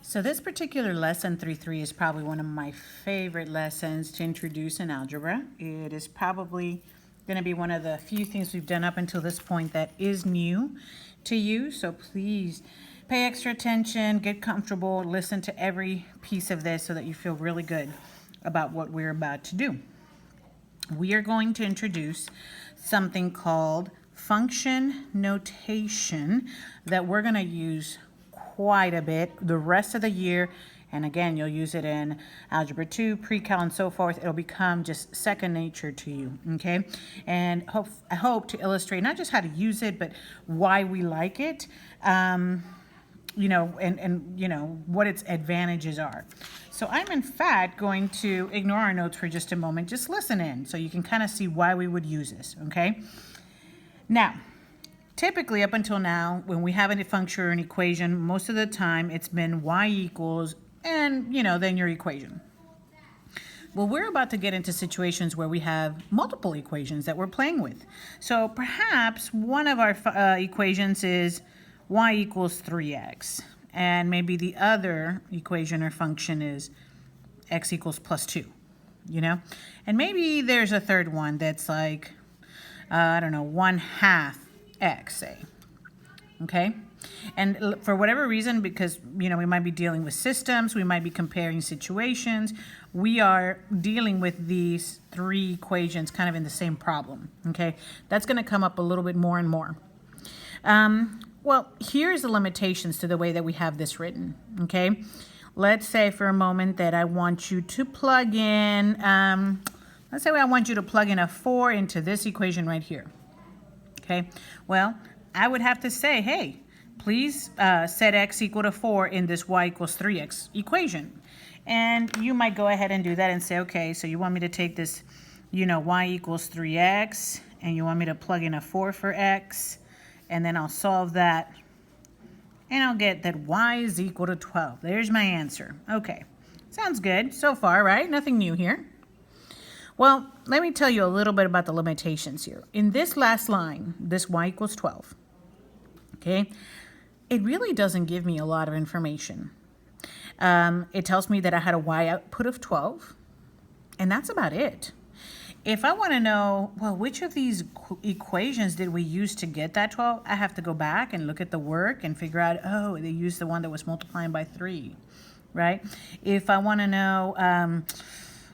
So this particular lesson 3.3 is probably one of my favorite lessons to introduce in algebra. It is probably going to be one of the few things we've done up until this point that is new to you. So please pay extra attention, get comfortable, listen to every piece of this so that you feel really good about what we're about to do. We are going to introduce something called function notation that we're going to use quite a bit the rest of the year. And again, you'll use it in Algebra 2, Pre-Cal, and so forth. It'll become just second nature to you, okay? And I hope to illustrate not just how to use it, but why we like it, and what its advantages are. So I'm in fact going to ignore our notes for just a moment. Just listen in so you can kind of see why we would use this, okay? Now, typically, up until now, when we have a function or an equation, most of the time it's been y equals and, then your equation. Well, we're about to get into situations where we have multiple equations that we're playing with. So perhaps one of our equations is y equals 3x, and maybe the other equation or function is x equals plus 2, And maybe there's a third one that's like, 1/2 x, say, okay? And for whatever reason, because, we might be dealing with systems, we might be comparing situations, we are dealing with these three equations kind of in the same problem, okay? That's going to come up a little bit more and more. Well, here's the limitations to the way that we have this written, okay? Let's say for a moment that I want you to plug in, let's say I want you to plug in a 4 into this equation right here. Okay, well, I would have to say, hey, please set x equal to 4 in this y equals 3x equation. And you might go ahead and do that and say, okay, so you want me to take this, y equals 3x, and you want me to plug in a 4 for x, and then I'll solve that, and I'll get that y is equal to 12. There's my answer. Okay, sounds good so far, right? Nothing new here. Well, let me tell you a little bit about the limitations here. In this last line, this y equals 12, okay, it really doesn't give me a lot of information. It tells me that I had a y output of 12, and that's about it. If I want to know, well, which of these equations did we use to get that 12, I have to go back and look at the work and figure out, oh, they used the one that was multiplying by 3, right? If I want to know,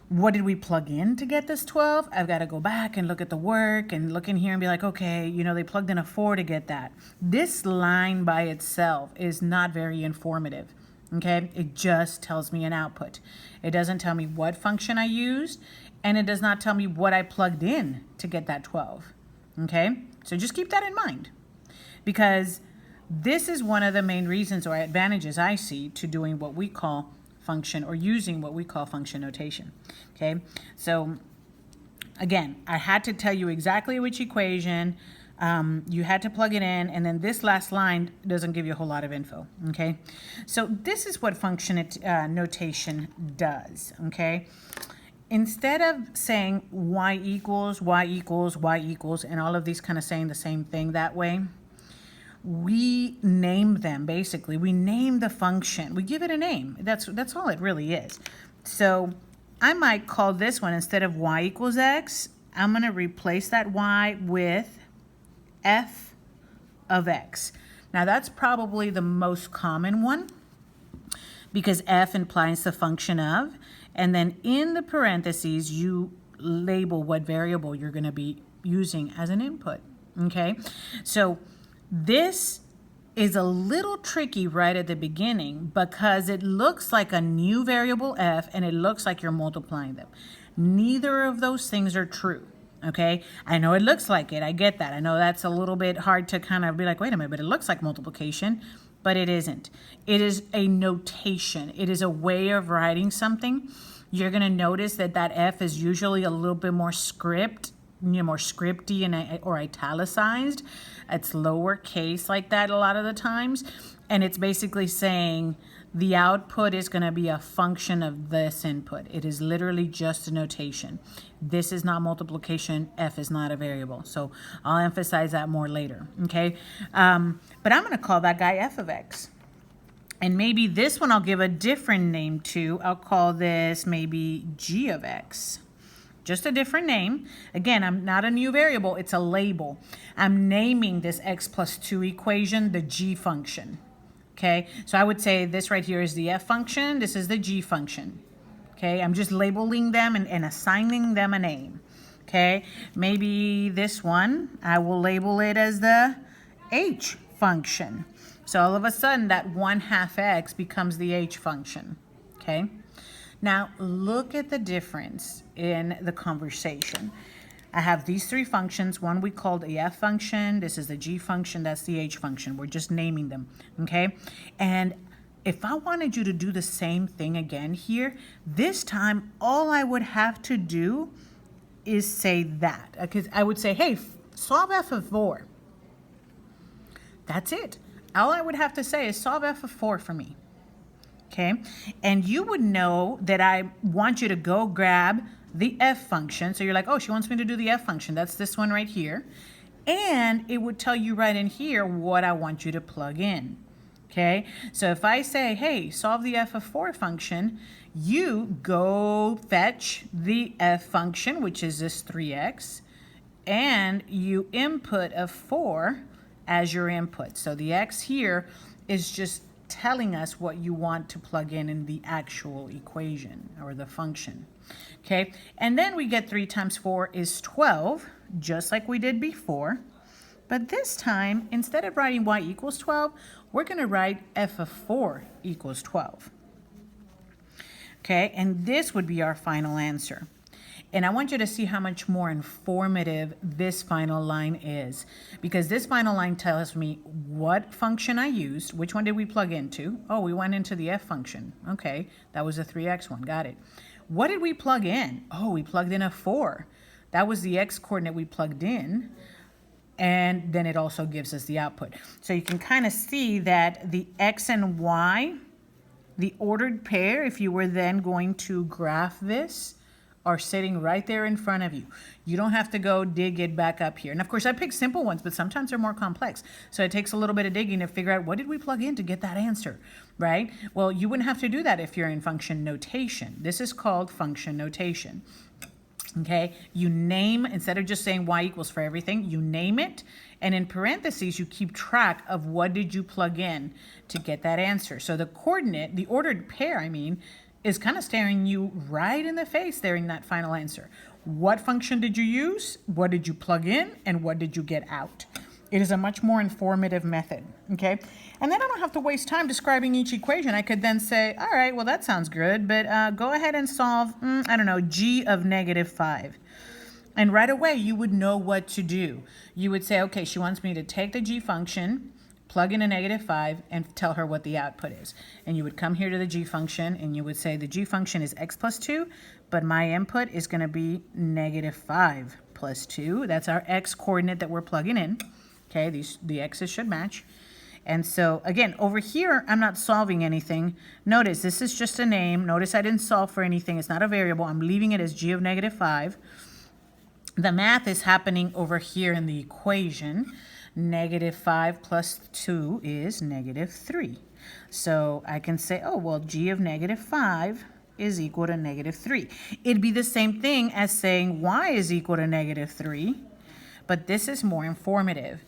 what did we plug in to get this 12? I've got to go back and look at the work and look in here and be like, okay, they plugged in a 4 to get that. This line by itself is not very informative, okay? It just tells me an output. It doesn't tell me what function I used, and it does not tell me what I plugged in to get that 12, okay? So just keep that in mind, because this is one of the main reasons or advantages I see to doing what we call function, or using what we call function notation, okay? So again, I had to tell you exactly which equation, you had to plug it in, and then this last line doesn't give you a whole lot of info, okay? So this is what function notation does, okay? Instead of saying y equals, y equals, y equals, and all of these kind of saying the same thing that way, we name them. Basically, we name the function. We give it a name. That's all it really is. So I might call this one, instead of y equals x, I'm going to replace that y with f of x. Now that's probably the most common one, because f implies the function of, and then in the parentheses you label what variable you're going to be using as an input, okay? So this is a little tricky right at the beginning because it looks like a new variable f and it looks like you're multiplying them. Neither of those things are true, okay? I know it looks like it. I get that. I know that's a little bit hard to kind of be like, wait a minute, but it looks like multiplication, but it isn't. It is a notation. It is a way of writing something. You're going to notice that that f is usually a little bit more more scripty and or italicized. It's lowercase like that a lot of the times, and it's basically saying the output is going to be a function of this input. It is literally just a notation. This is not multiplication. F is not a variable. So I'll emphasize that more later, okay? But I'm going to call that guy f of x. And maybe this one I'll give a different name to. I'll call this maybe g of x. Just a different name. Again, I'm not a new variable, it's a label. I'm naming this x plus 2 equation the g function. Okay, so I would say this right here is the f function, this is the g function. Okay, I'm just labeling them and assigning them a name. Okay, maybe this one, I will label it as the h function. So all of a sudden that 1/2 x becomes the h function. Okay, now look at the difference in the conversation. I have these three functions. One we called the f function, this is the g function, that's the h function. We're just naming them, okay? And if I wanted you to do the same thing again here, this time all I would have to do is say that. Because I would say, hey, solve f of 4. That's it. All I would have to say is solve f of 4 for me. Okay, and you would know that I want you to go grab the f function. So you're like, oh, she wants me to do the f function. That's this one right here. And it would tell you right in here what I want you to plug in. Okay, so if I say, hey, solve the f of 4 function, you go fetch the f function, which is this 3x, and you input a 4 as your input. So the x here is just telling us what you want to plug in the actual equation or the function. Okay, and then we get 3 times 4 is 12, just like we did before. But this time, instead of writing y equals 12, we're going to write f of 4 equals 12. Okay, and this would be our final answer. And I want you to see how much more informative this final line is, because this final line tells me what function I used. Which one did we plug into? Oh, we went into the f function. Okay, that was the 3x one. Got it. What did we plug in? Oh, we plugged in a 4. That was the x coordinate we plugged in. And then it also gives us the output. So you can kind of see that the x and y, the ordered pair, if you were then going to graph this, are sitting right there in front of you. You don't have to go dig it back up here. And of course, I pick simple ones, but sometimes they're more complex. So it takes a little bit of digging to figure out what did we plug in to get that answer, right? Well, you wouldn't have to do that if you're in function notation. This is called function notation. Okay, you name, instead of just saying y equals for everything, you name it, and in parentheses, you keep track of what did you plug in to get that answer. So the coordinate, the ordered pair, is kind of staring you right in the face there in that final answer. What function did you use? What did you plug in? And what did you get out? It is a much more informative method, okay? And then I don't have to waste time describing each equation. I could then say, all right, well, that sounds good, but go ahead and solve, I don't know, g of -5. And right away, you would know what to do. You would say, okay, she wants me to take the g function, plug in a -5, and tell her what the output is. And you would come here to the g function, and you would say the g function is x plus 2, but my input is going to be -5 plus 2. That's our x coordinate that we're plugging in. Okay, the x's should match. And so, again, over here, I'm not solving anything. Notice, this is just a name. Notice I didn't solve for anything. It's not a variable. I'm leaving it as g of -5. The math is happening over here in the equation. -5 plus 2 is -3. So I can say, oh, well, g of -5 is equal to -3. It'd be the same thing as saying y is equal to -3, but this is more informative.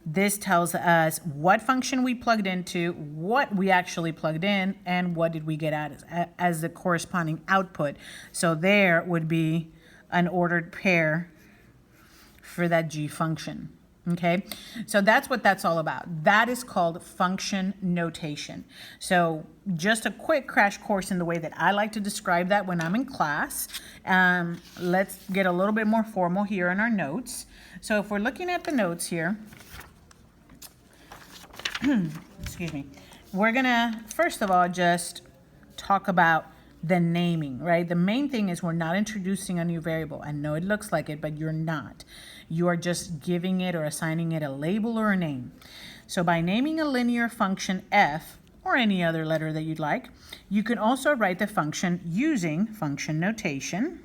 This tells us what function we plugged into, what we actually plugged in, and what did we get out as the corresponding output. So there would be an ordered pair for that g function. Okay, so that's what that's all about. That is called function notation. So just a quick crash course in the way that I like to describe that when I'm in class. Let's get a little bit more formal here in our notes. So if we're looking at the notes here, excuse me, we're gonna first of all just talk about the naming, right? The main thing is we're not introducing a new variable. I know it looks like it, but you're not. You are just giving it or assigning it a label or a name. So by naming a linear function f, or any other letter that you'd like, you can also write the function using function notation.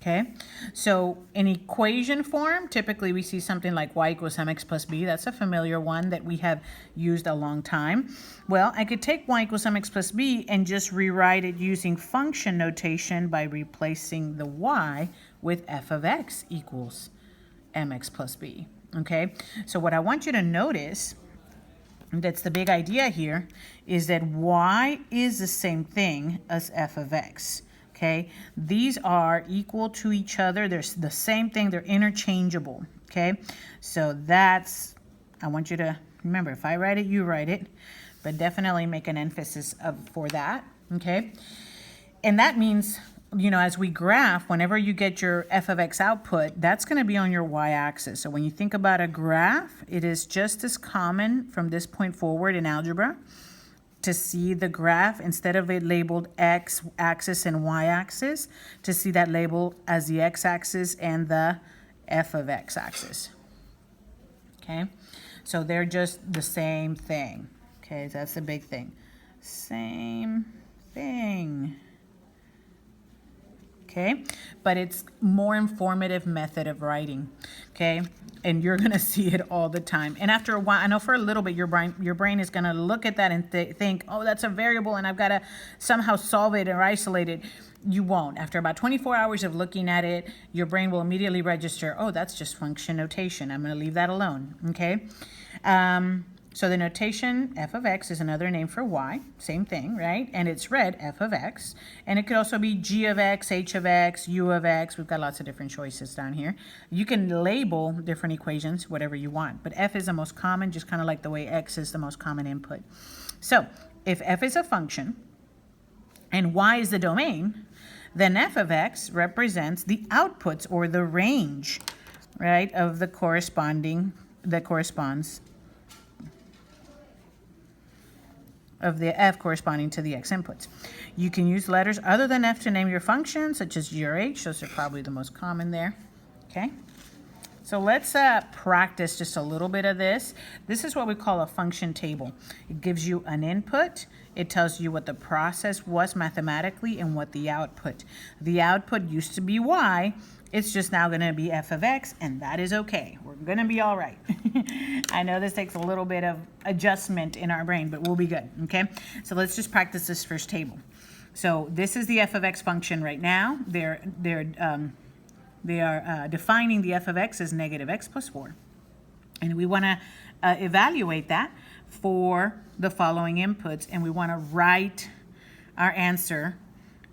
Okay, so in equation form, typically we see something like y equals mx plus b. That's a familiar one that we have used a long time. Well, I could take y equals mx plus b and just rewrite it using function notation by replacing the y with f of x equals mx plus b. Okay, so what I want you to notice, that's the big idea here, is that y is the same thing as f of x. Okay, these are equal to each other. They're the same thing. They're interchangeable. Okay, so that's, I want you to remember, if I write it, you write it, but definitely make an emphasis for that. Okay, and that means, you know, as we graph, whenever you get your f of x output, that's going to be on your y-axis. So when you think about a graph, it is just as common from this point forward in algebra to see the graph, instead of it labeled x-axis and y-axis, to see that label as the x-axis and the f of x-axis. Okay, so they're just the same thing. Okay, that's the big thing. Same thing. Okay, but it's more informative method of writing. Okay, and you're gonna see it all the time. And after a while, I know for a little bit, your brain is gonna look at that and think, oh, that's a variable, and I've got to somehow solve it or isolate it. You won't. After about 24 hours of looking at it, your brain will immediately register, oh, that's just function notation. I'm gonna leave that alone. Okay. So the notation f of x is another name for y, same thing, right? And it's read f of x. And it could also be g of x, h of x, u of x. We've got lots of different choices down here. You can label different equations, whatever you want. But f is the most common, just kind of like the way x is the most common input. So if f is a function and y is the domain, then f of x represents the outputs or the range, right, of that corresponds of the f corresponding to the x inputs. You can use letters other than f to name your function, such as g or h. Those are probably the most common there. Okay, so let's practice just a little bit of this. This is what we call a function table. It gives you an input. It tells you what the process was mathematically and what the output. The output used to be y. It's just now going to be f of x, and that is okay. We're going to be all right. I know this takes a little bit of adjustment in our brain, but we'll be good, okay? So let's just practice this first table. So this is the f of x function right now. They are defining the f of x as negative x plus 4. And we want to evaluate that for the following inputs, and we want to write our answer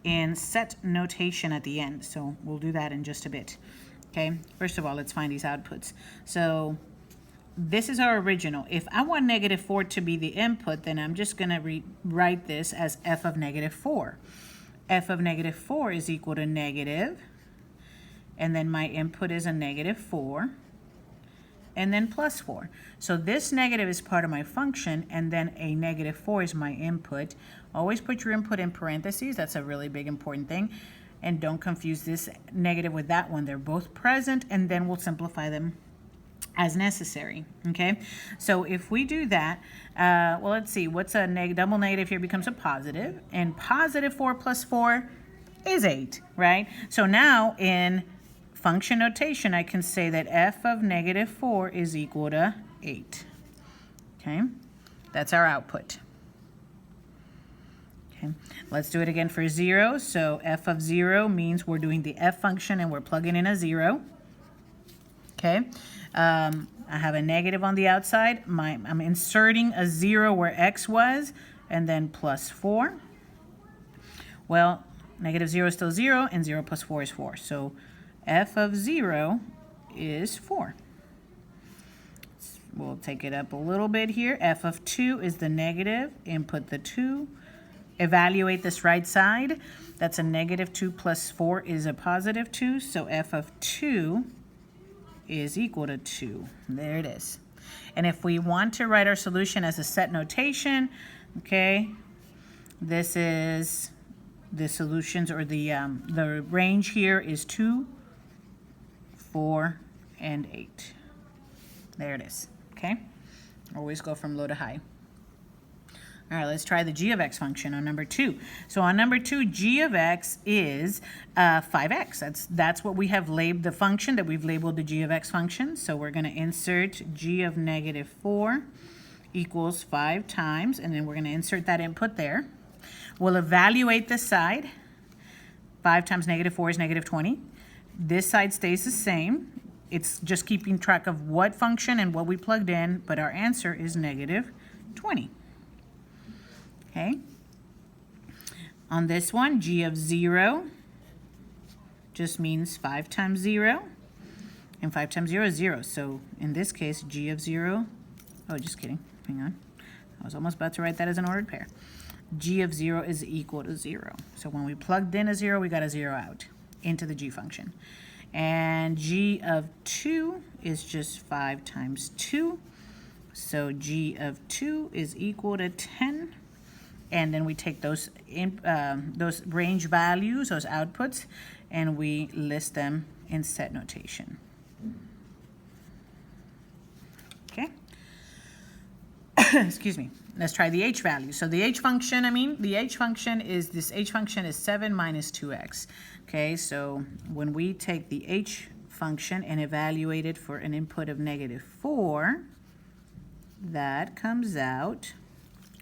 in set notation at the end. So we'll do that in just a bit. Okay, first of all, let's find these outputs. So this is our original. If I want negative 4 to be the input, then I'm just going to write this as f of negative 4. F of negative 4 is equal to negative, and then my input is a negative 4, and then plus 4. So this negative is part of my function, and then a negative 4 is my input. Always put your input in parentheses. That's a really big important thing. And don't confuse this negative with that one. They're both present, and then we'll simplify them as necessary. Okay, so if we do that, well, let's see, what's a double negative here becomes a positive, and positive 4 plus 4 is 8, right? So now in function notation, I can say that f of negative 4 is equal to 8. Okay, that's our output. Okay, let's do it again for 0. So f of 0 means we're doing the f function and we're plugging in a 0. Okay, I have a negative on the outside. I'm inserting a 0 where x was, and then plus 4. Well, negative 0 is still 0, and 0 plus 4 is 4. So f of 0 is 4. We'll take it up a little bit here. F of 2 is the negative. Input the 2. Evaluate this right side. That's a negative 2 plus 4 is a positive 2. So f of 2 is equal to 2. There it is. And if we want to write our solution as a set notation, okay, this is the solutions, or the range here is 2, 4, and 8. There it is. Okay, always go from low to high. All right, let's try the g of x function on number 2. So on number 2, g of x is 5x. That's what we have labeled the function that we've labeled the g of x function. So we're going to insert g of negative 4 equals 5 times, and then we're going to insert that input there. We'll evaluate this side. 5 times negative 4 is negative 20. This side stays the same. It's just keeping track of what function and what we plugged in, but our answer is negative 20. Okay. On this one, g of 0 just means 5 times 0, and 5 times 0 is 0. So in this case, g of 0, oh, just kidding. Hang on. I was almost about to write that as an ordered pair. G of 0 is equal to 0. So when we plugged in a 0, we got a 0 out into the g function. And g of 2 is just 5 times 2. So g of 2 is equal to 10. And then we take those range values, those outputs, and we list them in set notation. Okay. Excuse me. Let's try the h value. So the h function, this h function is 7 minus 2x. Okay, so when we take the h function and evaluate it for an input of negative 4, that comes out,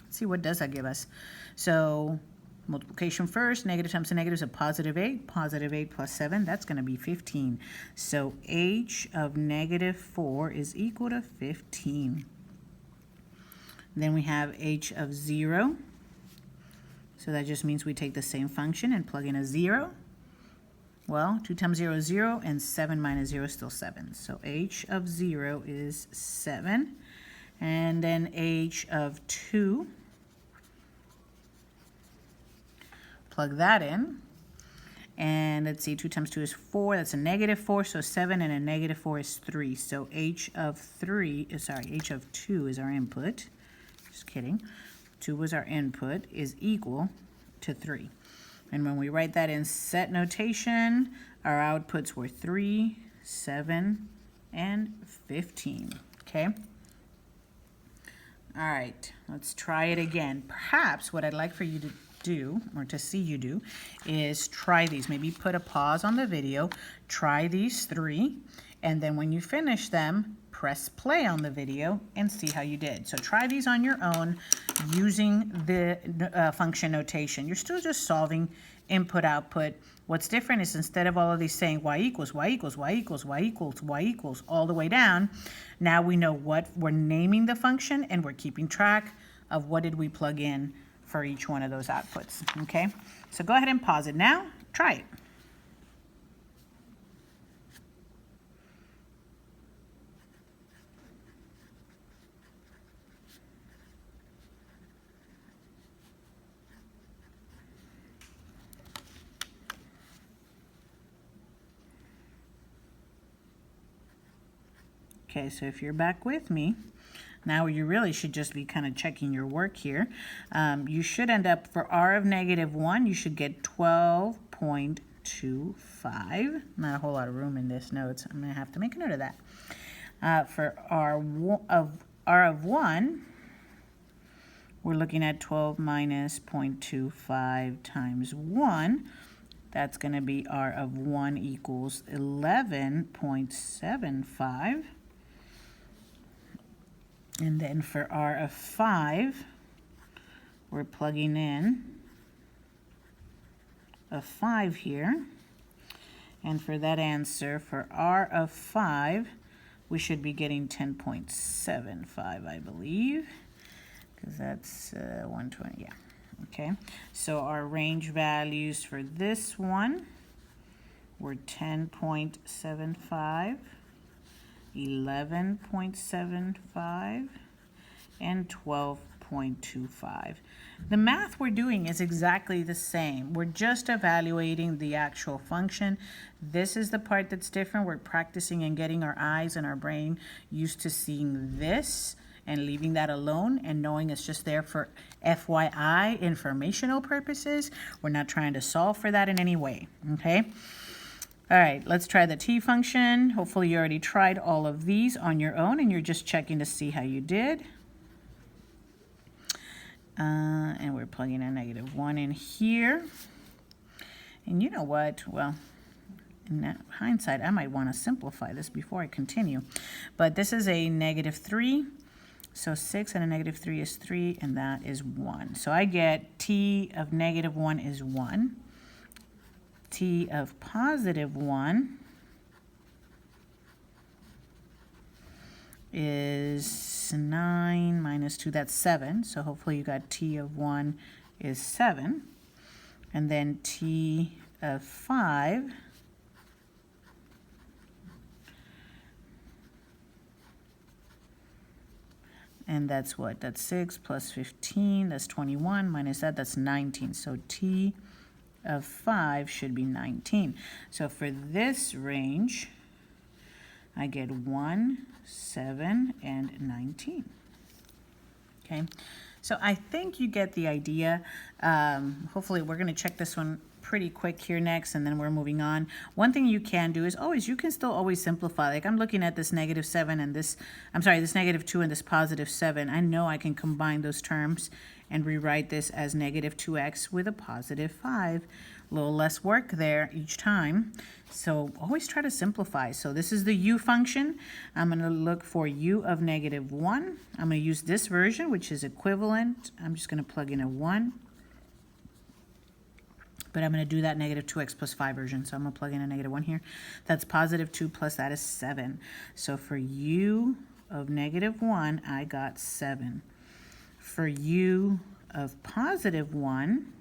let's see, what does that give us? So multiplication first, negative times a negative is a positive 8. Positive 8 plus 7, that's going to be 15. So h of negative 4 is equal to 15. Then we have h of 0. So that just means we take the same function and plug in a 0. Well, 2 times 0 is 0, and 7 minus 0 is still 7. So h of 0 is 7. And then h of 2, plug that in. And let's see, 2 times 2 is 4. That's a negative 4, so 7, and a negative 4 is 3. So h of 2 is our input. Just kidding. 2 was our input, is equal to 3. And when we write that in set notation, our outputs were 3, 7, and 15. Okay? All right, let's try it again. Perhaps what I'd like for you to do, or to see you do, is try these. Maybe put a pause on the video, try these 3, and then when you finish them, press play on the video and see how you did. So try these on your own using the function notation. You're still just solving input, output. What's different is instead of all of these saying y equals, y equals, y equals, y equals, y equals, all the way down, now we know what we're naming the function and we're keeping track of what did we plug in for each one of those outputs, okay? So go ahead and pause it now, try it. Okay, so if you're back with me, now you really should just be kind of checking your work here. You should end up, for r of negative 1, you should get 12.25. Not a whole lot of room in this notes. I'm going to have to make a note of that. For r of 1, we're looking at 12 minus 0.25 times 1. That's going to be r of 1 equals 11.75. And then for r of 5, we're plugging in a 5 here. And for that answer, for r of 5, we should be getting 10.75, I believe, because that's 120, yeah. Okay, so our range values for this one were 10.75, 11.75, and 12.25. The math we're doing is exactly the same. We're just evaluating the actual function. This is the part that's different. We're practicing and getting our eyes and our brain used to seeing this and leaving that alone and knowing it's just there for FYI, informational purposes. We're not trying to solve for that in any way, okay? All right, let's try the t function. Hopefully you already tried all of these on your own and you're just checking to see how you did. And we're plugging a -1 in here. And you know what? Well, in hindsight, I might want to simplify this before I continue. But this is a -3. So 6 and a -3 is 3, and that is 1. So I get t of -1 is 1. T of +1 is 9 minus 2, that's 7. So hopefully you got t of 1 is 7. And then t of 5 and that's what? That's 6 plus 15, that's 21, minus that, that's 19. So t of 5 should be 19. So for this range, I get 1, 7, and 19. Okay, so I think you get the idea. Hopefully we're going to check this one pretty quick here next, and then we're moving on. One thing you can do is you can still always simplify. Like I'm looking at this -7 and this, this -2 and this +7. I know I can combine those terms and rewrite this as -2x with a +5. A little less work there each time. So always try to simplify. So this is the u function. I'm going to look for u of -1. I'm going to use this version, which is equivalent. I'm just going to plug in a 1. But I'm going to do that -2x plus 5 version. So I'm going to plug in a -1 here. That's +2 plus that is 7. So for u of -1, I got 7. For u of +1,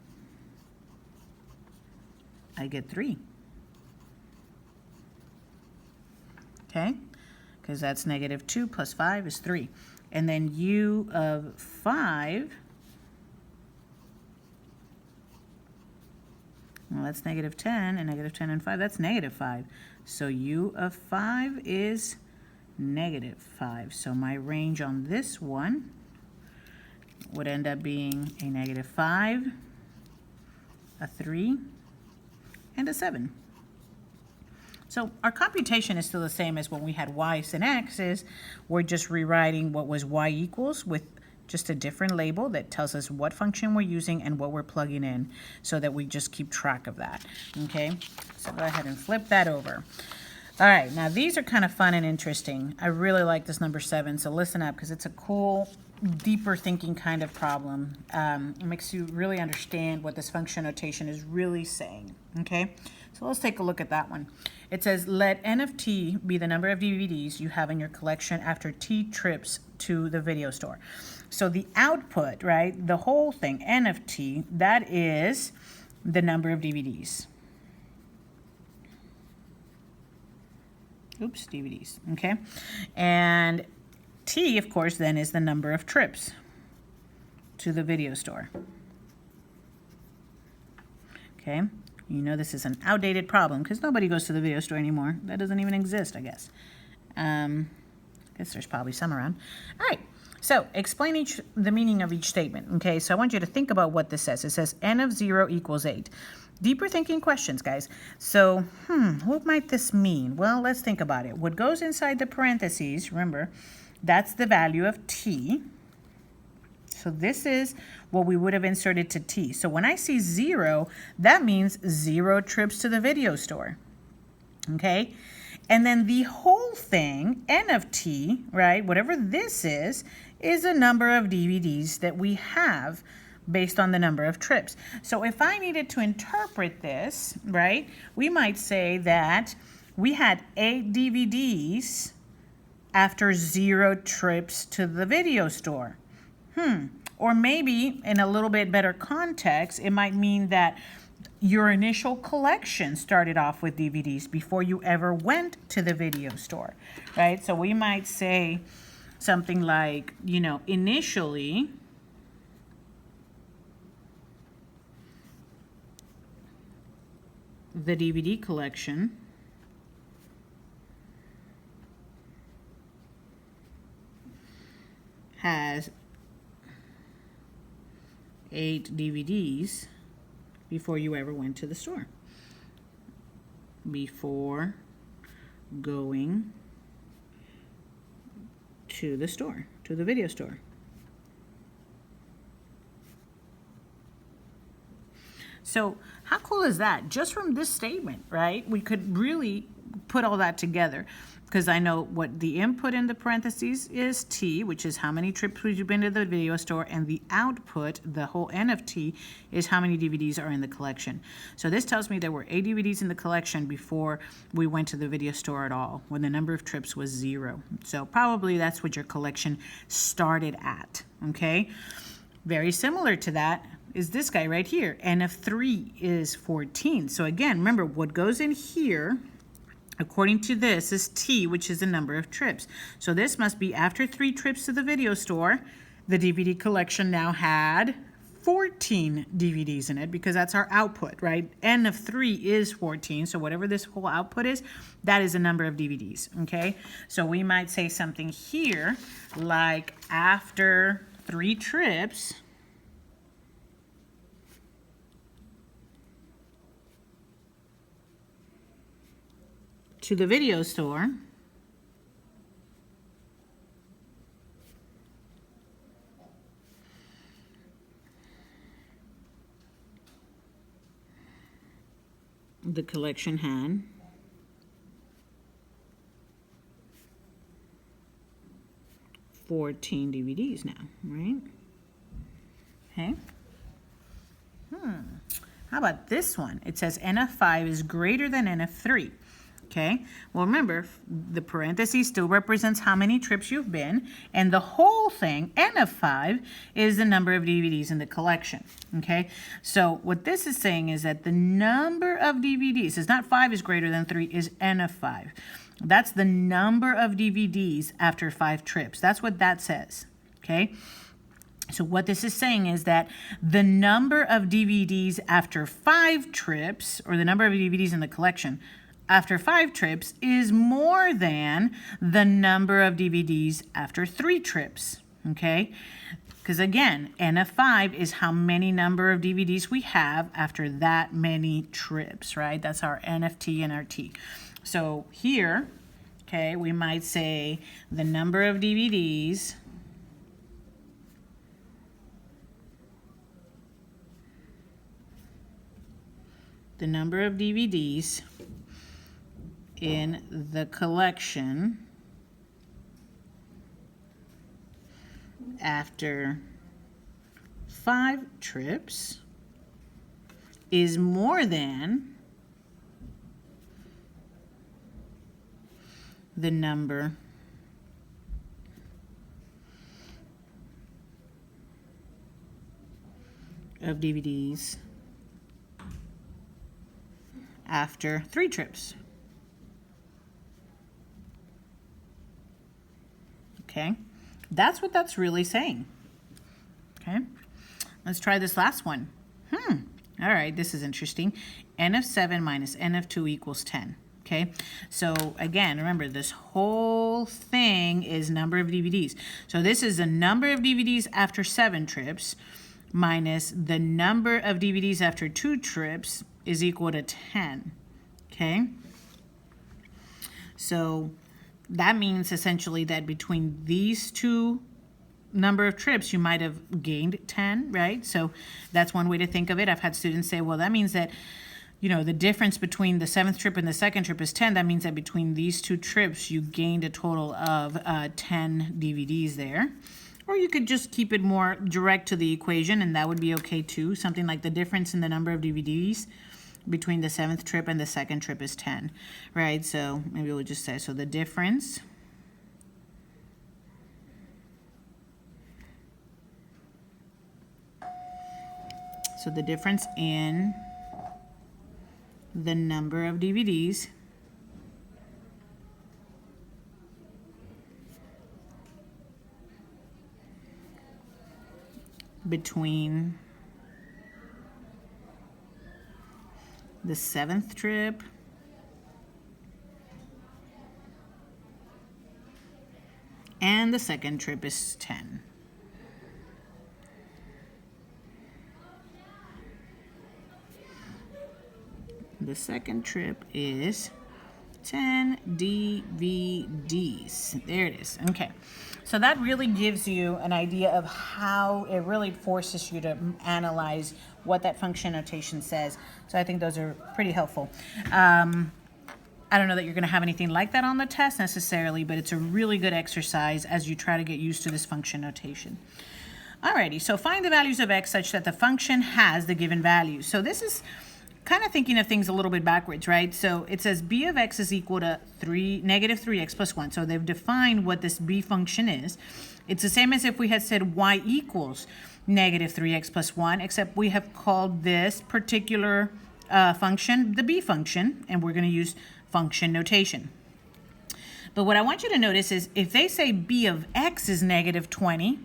I get 3. Okay, because that's -2 plus 5 is 3. And then u of 5, well, that's -10, and -10 and 5, that's -5. So u of 5 is -5. So my range on this one would end up being a -5, a 3, and a 7. So our computation is still the same as when we had y's and x's. We're just rewriting what was y equals with just a different label that tells us what function we're using and what we're plugging in, so that we just keep track of that. Okay, so go ahead and flip that over. All right, now these are kind of fun and interesting. I really like this number 7, so listen up, because it's a cool, deeper thinking kind of problem. It makes you really understand what this function notation is really saying. Okay, so let's take a look at that one. It says, let n of t be the number of DVDs you have in your collection after t trips to the video store. So the output, right, the whole thing, n of t, that is the number of DVDs. Oops, DVDs, okay? And t, of course, then is the number of trips to the video store. Okay, you know this is an outdated problem because nobody goes to the video store anymore. That doesn't even exist, I guess. I guess there's probably some around. All right, so explain the meaning of each statement. Okay, so I want you to think about what this says. It says n of 0 equals 8. Deeper thinking questions, guys. So, what might this mean? Well, let's think about it. What goes inside the parentheses, remember, that's the value of t. So this is what we would have inserted to t. So when I see 0, that means 0 trips to the video store. Okay? And then the whole thing, n of t, right, whatever this is a number of DVDs that we have based on the number of trips. So if I needed to interpret this, right, we might say that we had 8 DVDs after 0 trips to the video store. Or maybe in a little bit better context, it might mean that your initial collection started off with DVDs before you ever went to the video store, right? So we might say something like, you know, initially, the DVD collection has 8 DVDs before you ever went to the store. Before going to the store, to the video store. So how cool is that? Just from this statement, right? We could really put all that together, because I know what the input in the parentheses is T, which is how many trips we've been to the video store, and the output, the whole N of T, is how many DVDs are in the collection. So this tells me there were 8 DVDs in the collection before we went to the video store at all, when the number of trips was 0. So probably that's what your collection started at, okay? Very similar to that is this guy right here. N of 3 is 14. So again, remember what goes in here, according to this, is T, which is the number of trips. So this must be after 3 trips to the video store, the DVD collection now had 14 DVDs in it, because that's our output, right? N of 3 is 14, so whatever this whole output is, that is the number of DVDs, okay? So we might say something here like after 3 trips, to the video store, the collection had 14 DVDs now, right? Okay. How about this one? It says N of 5 is greater than N of 3. Okay, well remember, the parentheses still represents how many trips you've been, and the whole thing, N of 5, is the number of DVDs in the collection. Okay, so what this is saying is that the number of DVDs, is not 5 is greater than 3, is N of 5. That's the number of DVDs after 5 trips. That's what that says, okay? So what this is saying is that the number of DVDs after 5 trips, or the number of DVDs in the collection after 5 trips, is more than the number of DVDs after 3 trips, okay? Because again, N of 5 is how many number of DVDs we have after that many trips, right? That's our N of T and our T. So here, okay, we might say the number of DVDs in the collection after 5 trips is more than the number of DVDs after 3 trips. Okay, that's what that's really saying. Okay, let's try this last one. All right, this is interesting. N of 7 minus N of 2 equals 10. Okay, so again, remember this whole thing is number of DVDs. So this is the number of DVDs after 7 trips minus the number of DVDs after 2 trips is equal to 10. Okay, so that means essentially that between these two number of trips, you might have gained 10, right? So that's one way to think of it. I've had students say, well, that means that, you know, the difference between the 7th trip and the 2nd trip is 10. That means that between these 2 trips, you gained a total of 10 DVDs there. Or you could just keep it more direct to the equation, and that would be okay too. Something like the difference in the number of DVDs between the 7th trip and the 2nd trip is 10, right? So maybe we'll just say, so the difference in the number of DVDs between the 7th trip and the 2nd trip is 10. The 2nd trip is 10 DVDs. There it is. Okay. So that really gives you an idea of how it really forces you to analyze what that function notation says. So I think those are pretty helpful. I don't know that you're going to have anything like that on the test necessarily, but it's a really good exercise as you try to get used to this function notation. Alrighty, so find the values of x such that the function has the given value. So this is kind of thinking of things a little bit backwards, right? So it says b of x is equal to negative 3x plus 1. So they've defined what this b function is. It's the same as if we had said y equals negative 3x plus 1, except we have called this particular function the b function, and we're going to use function notation. But what I want you to notice is if they say b of x is negative 20,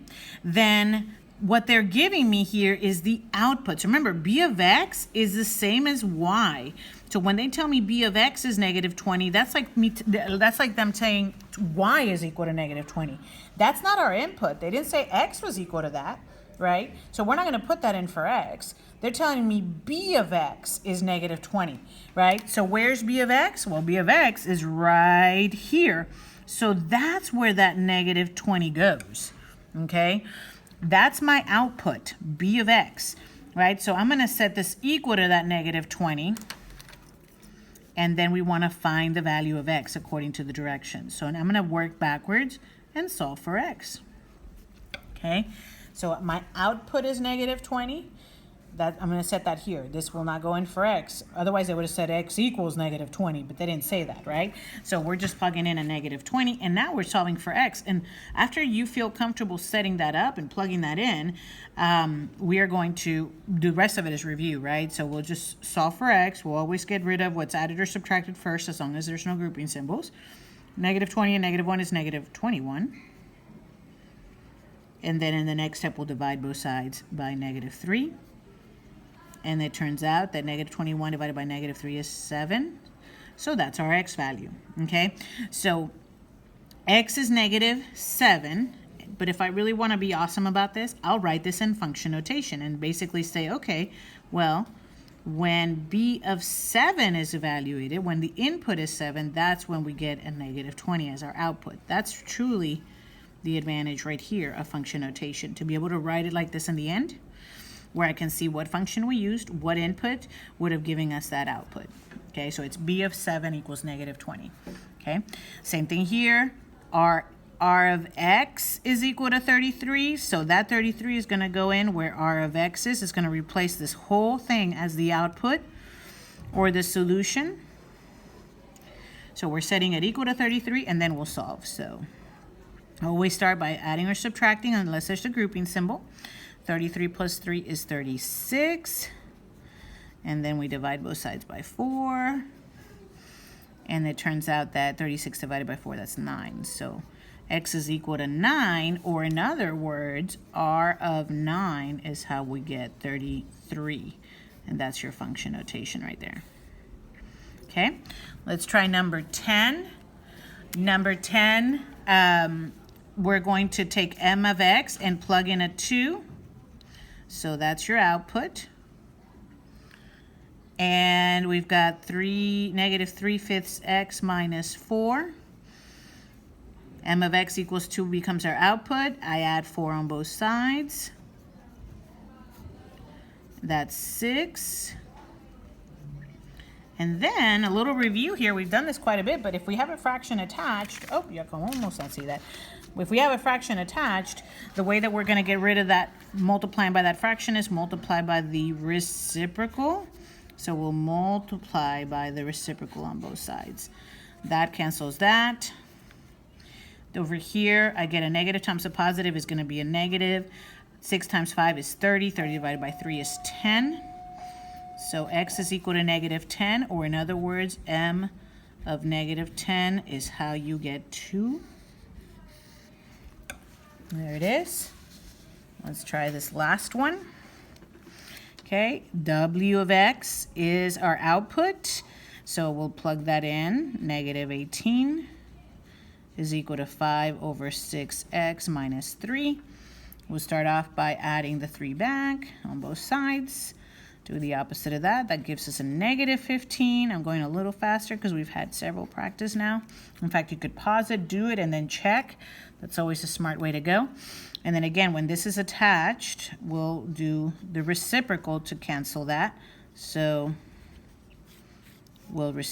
then what they're giving me here is the output. So remember, b of x is the same as y. So when they tell me b of x is negative 20, that's like them saying y is equal to negative 20. That's not our input. They didn't say x was equal to that, right? So we're not going to put that in for x. They're telling me b of x is negative 20, right? So where's b of x? Well, b of x is right here. So that's where that negative 20 goes, okay? That's my output, b of x, right? So I'm going to set this equal to that negative 20. And then we want to find the value of x according to the direction. So I'm going to work backwards and solve for x. Okay, so my output is negative 20. I'm going to set that here. This will not go in for x. Otherwise, they would have said x equals negative 20, but they didn't say that, right? So we're just plugging in a negative 20, and now we're solving for x. And after you feel comfortable setting that up and plugging that in, we are going to do the rest of it as review, right? So we'll just solve for x. We'll always get rid of what's added or subtracted first as long as there's no grouping symbols. Negative 20 and negative 1 is negative 21. And then in the next step, we'll divide both sides by negative 3. And it turns out that negative 21 divided by negative 3 is 7. So that's our x value, okay? So x is negative 7. But if I really want to be awesome about this, I'll write this in function notation and basically say, okay, well, when b of 7 is evaluated, when the input is 7, that's when we get a negative 20 as our output. That's truly the advantage right here of function notation, to be able to write it like this in the end, where I can see what function we used, what input would have given us that output. Okay, so it's b of 7 equals negative 20. Okay, same thing here. R of x is equal to 33. So that 33 is going to go in where r of x is. It's going to replace this whole thing as the output or the solution. So we're setting it equal to 33, and then we'll solve. So always start by adding or subtracting unless there's a grouping symbol. 33 plus 3 is 36. And then we divide both sides by 4. And it turns out that 36 divided by 4, that's 9. So x is equal to 9, or in other words, r of 9 is how we get 33. And that's your function notation right there. Okay, let's try number 10. Number 10, we're going to take m of x and plug in a 2. So that's your output. And we've got negative 3/5 x minus 4. M of x equals 2 becomes our output. I add 4 on both sides. That's 6. And then a little review here. We've done this quite a bit, but if we have a fraction attached, oh, you can almost not see that. If we have a fraction attached, the way that we're going to get rid of that multiplying by that fraction is multiply by the reciprocal. So we'll multiply by the reciprocal on both sides. That cancels that. Over here, I get a negative times a positive is going to be a negative. 6 times 5 is 30. 30 divided by 3 is 10. So x is equal to negative 10, or in other words, m of negative 10 is how you get 2. There it is. Let's try this last one. Okay, w of x is our output. So we'll plug that in. Negative 18 is equal to 5 over 6x minus 3. We'll start off by adding the 3 back on both sides. Do the opposite of that. That gives us a negative 15. I'm going a little faster because we've had several practice now. In fact, you could pause it, do it, and then check. That's always a smart way to go. And then again, when this is attached, we'll do the reciprocal to cancel that. So we'll do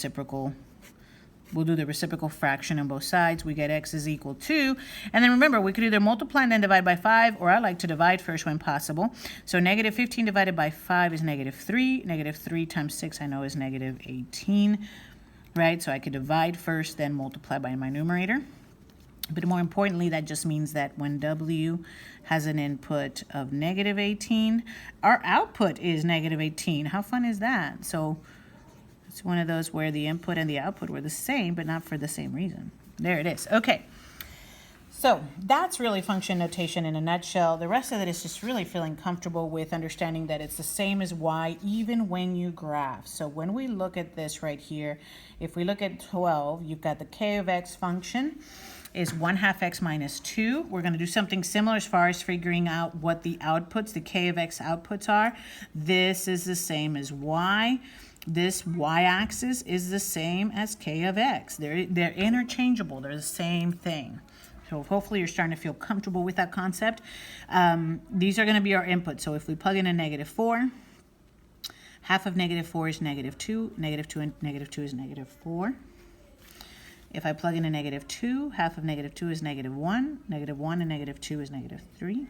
the reciprocal fraction on both sides. We get x is equal to, and then remember, we could either multiply and then divide by 5, or I like to divide first when possible. So negative 15 divided by 5 is negative 3. Negative 3 times 6 I know is negative 18, right? So I could divide first, then multiply by my numerator. But more importantly, that just means that when W has an input of negative 18, our output is negative 18. How fun is that? So it's one of those where the input and the output were the same, but not for the same reason. There it is. Okay. So that's really function notation in a nutshell. The rest of it is just really feeling comfortable with understanding that it's the same as y even when you graph. So when we look at this right here, if we look at 12, you've got the k of x function is 1/2 x minus 2. We're going to do something similar as far as figuring out what the outputs, the k of x outputs are. This is the same as y. This y-axis is the same as k of x. They're interchangeable. They're the same thing. So hopefully you're starting to feel comfortable with that concept. These are going to be our inputs. So if we plug in a negative 4, half of negative 4 is negative 2. Negative 2 and negative 2 is negative 4. If I plug in a negative 2, half of negative 2 is negative 1. Negative 1 and negative 2 is negative 3.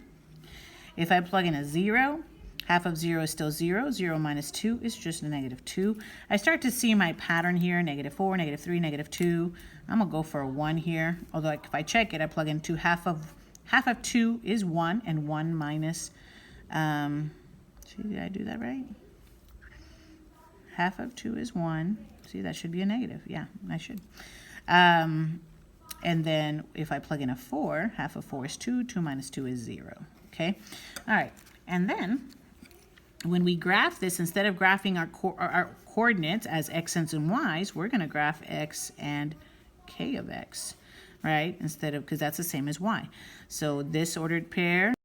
If I plug in a 0, half of 0 is still 0. 0 minus 2 is just a negative 2. I start to see my pattern here, negative 4, negative 3, negative 2. I'm going to go for a 1 here. Although if I check it, I plug in 2. Half of 2 is 1, and 1 minus, see, did I do that right? Half of 2 is 1. See, that should be a negative. Yeah, I should. And then if I plug in a 4, half of 4 is 2. 2 minus 2 is 0. Okay? All right. And then when we graph this, instead of graphing our coordinates as x and y's, we're going to graph x and k of x, right? Instead of, because that's the same as y. So this ordered pair